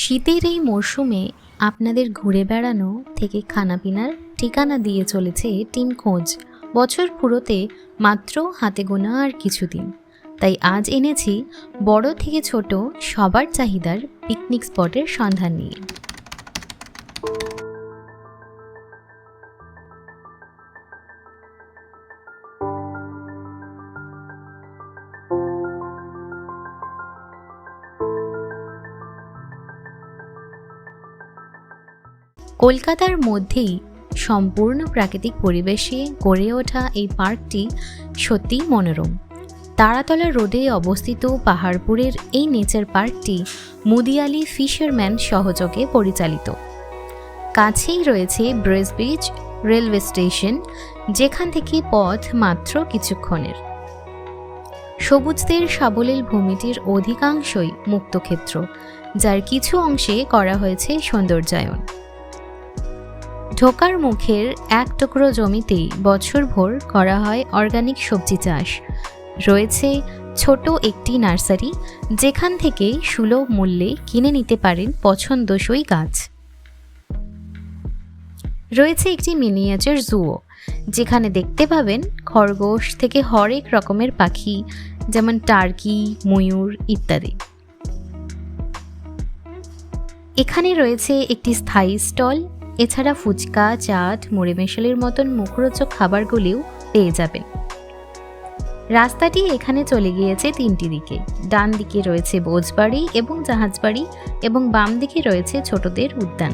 শীতের এই মরশুমে আপনাদের ঘুরে বেড়ানো থেকে খানাপিনার ঠিকানা দিয়ে চলেছে টিম খোঁজ। বছর পুরোতে মাত্র হাতে গোনা আর কিছুদিন, তাই আজ এনেছি বড় থেকে ছোট সবার চাহিদার পিকনিক স্পটের সন্ধান নিয়ে। কলকাতার মধ্যেই সম্পূর্ণ প্রাকৃতিক পরিবেশে গড়ে ওঠা এই পার্কটি সত্যিই মনোরম। তারাতলা রোডে অবস্থিত পাহাড়পুরের এই নেচার পার্কটি মুদিয়ালি ফিশারম্যান সহযোগে পরিচালিত। কাছেই রয়েছে ব্রেস বিচ রেলওয়ে স্টেশন, যেখান থেকে পথ মাত্র কিছুক্ষণের। সবুজদের সাবলীল ভূমিটির অধিকাংশই মুক্তক্ষেত্র, যার কিছু অংশে করা হয়েছে সৌন্দর্যায়ন। ঢোকার মুখের এক টুকরো জমিতেই বছরভর করা হয় অর্গানিক সবজি চাষ। রয়েছে ছোট একটি নার্সারি, যেখান থেকে সুলভ মূল্যে কিনে নিতে পারেন পছন্দসই গাছ। রয়েছে একটি মিনিয়েচার জুও, যেখানে দেখতে পাবেন খরগোশ থেকে হরেক রকমের পাখি, যেমন টার্কি, ময়ূর ইত্যাদি। এখানে রয়েছে একটি স্থায়ী স্টল। এছাড়া ফুচকা, চাট, মুড়ি মেশালির মতন মুখরোচক খাবারগুলিও পেয়ে যাবেন। রাস্তাটি এখানে চলে গিয়েছে তিনটি দিকে। ডান দিকে রয়েছে বোঝবাড়ি এবং জাহাজবাড়ি, এবং বাম দিকে রয়েছে ছোটদের উদ্যান।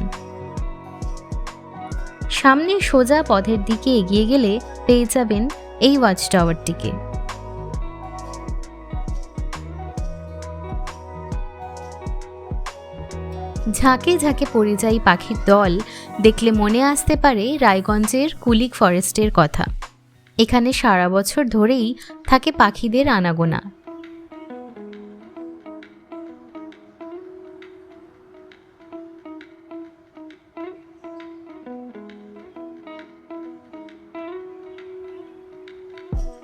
সামনে সোজা পথের দিকে এগিয়ে গেলে পেয়ে যাবেন এই ওয়াচ টাওয়ারটিকে। ঝাঁকে ঝাঁকে পরিযায়ী পাখির দল দেখলে মনে আসতে পারে রায়গঞ্জের কুলিক ফরেস্টের কথা। এখানে সারা বছর ধরেই থাকে পাখিদের আনাগোনা।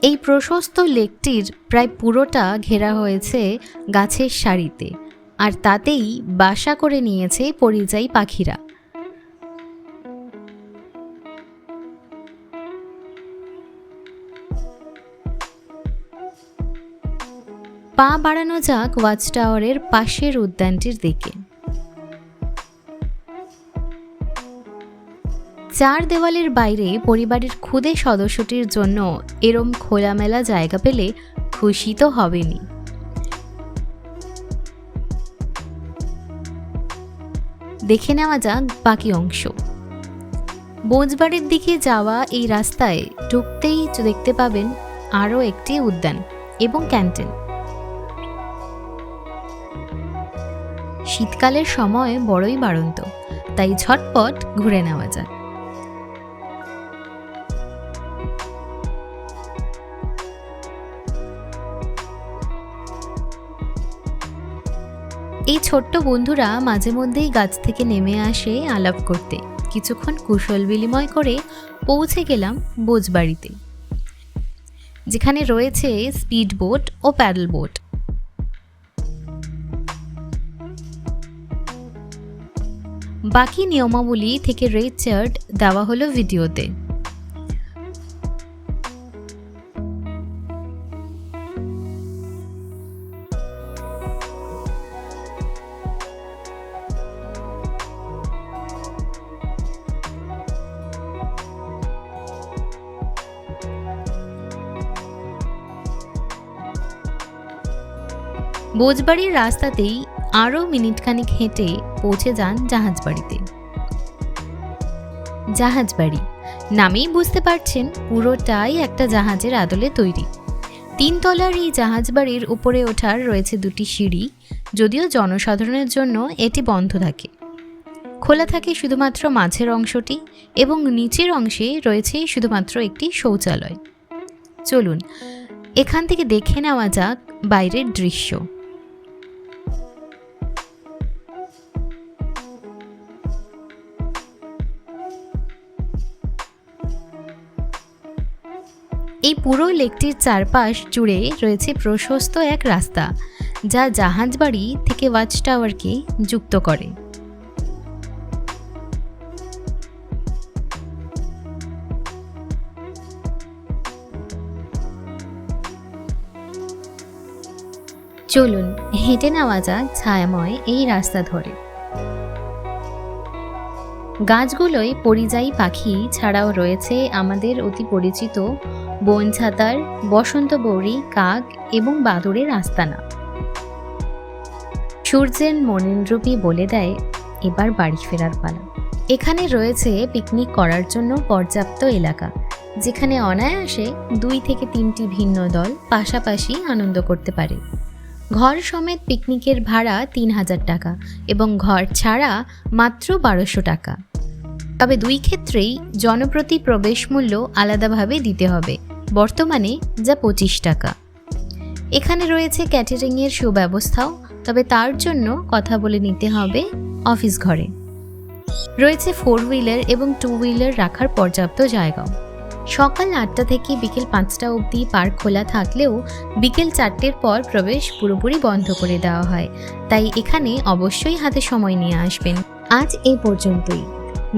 এই প্রশস্ত লেকটির প্রায় পুরোটা ঘেরা হয়েছে গাছের সারিতে, আর তাতেই বাসা করে নিয়েছে পরিযায়ী পাখিরা। পা বাড়ানো যাক ওয়াচ টাওয়ারের পাশের উদ্যানটির দিকে। চার দেওয়ালের বাইরে পরিবারের ক্ষুদে সদস্যটির জন্য এরম খোলামেলা জায়গা পেলে খুশি তো হবেনই। দেখে নেওয়া যাক বাকি অংশ। বোঝবাড়ির দিকে যাওয়া এই রাস্তায় ঢুকতেই দেখতে পাবেন আরও একটি উদ্যান এবং ক্যান্টিন। শীতকালের সময় বড়ই বাড়ন্ত, তাই ঝটপট ঘুরে নেওয়া যাক। এই ছোট্ট বন্ধুরা মাঝে মধ্যেই গাছ থেকে নেমে আসে আলাপ করতে। কিছুক্ষণ কুশল বিনিময় করে পৌঁছে গেলাম বোঝবাড়িতে, যেখানে রয়েছে স্পিড বোট ও প্যাডেল বোট। বাকি নিয়মাবলী থেকে রেড চার্ট দেওয়া হলো ভিডিওতে। বোঝবাড়ির রাস্তাতেই আরও মিনিটখানিক হেঁটে পৌঁছে যান জাহাজবাড়িতে। জাহাজবাড়ি নামেই বুঝতে পারছেন পুরোটাই একটা জাহাজের আদলে তৈরি। 3 তলার এই জাহাজবাড়ির উপরে ওঠার রয়েছে 2টি সিঁড়ি, যদিও জনসাধারণের জন্য এটি বন্ধ থাকে। খোলা থাকে শুধুমাত্র মাঝের অংশটি, এবং নিচের অংশে রয়েছে শুধুমাত্র একটি শৌচালয়। চলুন এখান থেকে দেখে নেওয়া যাক বাইরের দৃশ্য। এই পুরো লেকটির চারপাশ জুড়ে রয়েছে প্রশস্ত এক রাস্তা, যা জাহাজ বাড়ি থেকে ওয়াচ টাওয়ারকে যুক্ত করে। চলুন হেঁটে নেওয়া যাক ছায়াময় এই রাস্তা ধরে। গাছগুলোয় পরিযায়ী পাখি ছাড়াও রয়েছে আমাদের অতি পরিচিত বন ছাতার, বসন্ত বৌরি, কাক এবং বাদুড়ের আস্তানা। সূর্যের মনেন্দ্রপি বলে দেয় এবার বাড়ি ফেরার পালা। এখানে রয়েছে পিকনিক করার জন্য পর্যাপ্ত এলাকা, যেখানে অনায়াসে 2 থেকে 3টি ভিন্ন দল পাশাপাশি আনন্দ করতে পারে। ঘর সমেত পিকনিকের ভাড়া 3000 টাকা এবং ঘর ছাড়া মাত্র 1200 টাকা। তবে 2 ক্ষেত্রেই জনপ্রতি প্রবেশ মূল্য আলাদাভাবে দিতে হবে, বর্তমানে যা 25 টাকা। এখানে রয়েছে ক্যাটারিংয়ের সুব্যবস্থাও, তবে তার জন্য কথা বলে নিতে হবে অফিস ঘরে। রয়েছে 4 হুইলার এবং 2 হুইলার রাখার পর্যাপ্ত জায়গাও। সকাল 8টা থেকে বিকেল 5টা অবধি পার্ক খোলা থাকলেও বিকেল 4টের পর প্রবেশ পুরোপুরি বন্ধ করে দেওয়া হয়, তাই এখানে অবশ্যই হাতে সময় নিয়ে আসবেন। আজ এই পর্যন্তই।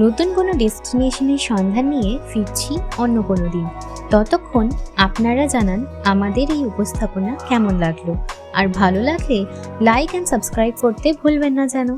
নতুন কোনো ডেস্টিনেশনের সন্ধান নিয়ে ফিরছি অন্য কোনো দিন। ততক্ষণ আপনারা জানান আমাদের এই উপস্থাপনা কেমন লাগলো, আর ভালো লাগলে লাইক অ্যান্ড সাবস্ক্রাইব করতে ভুলবেন না যেন।